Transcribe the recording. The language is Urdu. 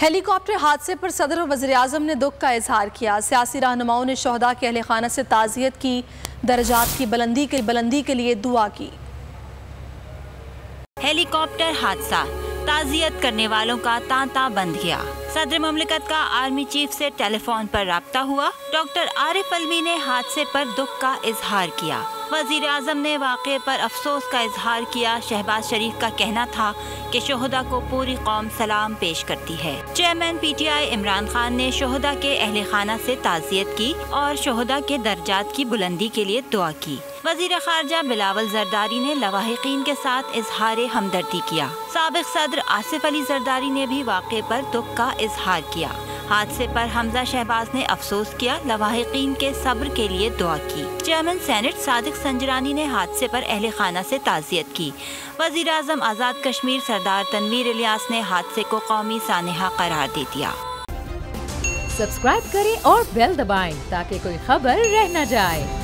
ہیلی کاپٹر حادثے پر صدر و وزیر اعظم نے دکھ کا اظہار کیا۔ سیاسی رہنماؤں نے شہداء کے اہل خانہ سے تعزیت کی، درجات کی بلندی کے لیے دعا کی۔ ہیلی کاپٹر حادثہ، تعزیت کرنے والوں کا تانتا بند گیا۔ صدر مملکت کا آرمی چیف سے ٹیلی فون پر رابطہ ہوا۔ ڈاکٹر عارف علوی نے حادثے پر دکھ کا اظہار کیا۔ وزیر اعظم نے واقعے پر افسوس کا اظہار کیا۔ شہباز شریف کا کہنا تھا کہ شہداء کو پوری قوم سلام پیش کرتی ہے۔ Chairman P T I Imran Khan نے شہداء کے اہل خانہ سے تعزیت کی اور شہداء کے درجات کی بلندی کے لیے دعا کی۔ وزیر خارجہ بلاول زرداری نے لواحقین کے ساتھ اظہار ہمدردی کیا۔ سابق صدر آصف علی زرداری نے بھی واقعے پر دکھ کا اظہار کیا۔ حادثے پر حمزہ شہباز نے افسوس کیا، لواحقین کے صبر کے لیے دعا کی۔ چیئرمین سینٹ صادق سنجرانی نے حادثے پر اہل خانہ سے تعزیت کی۔ وزیر اعظم آزاد کشمیر سردار تنویر الیاس نے حادثے کو قومی سانحہ قرار دے دیا۔ سبسکرائب کریں اور بیل دبائیں تاکہ کوئی خبر رہ نہ جائے۔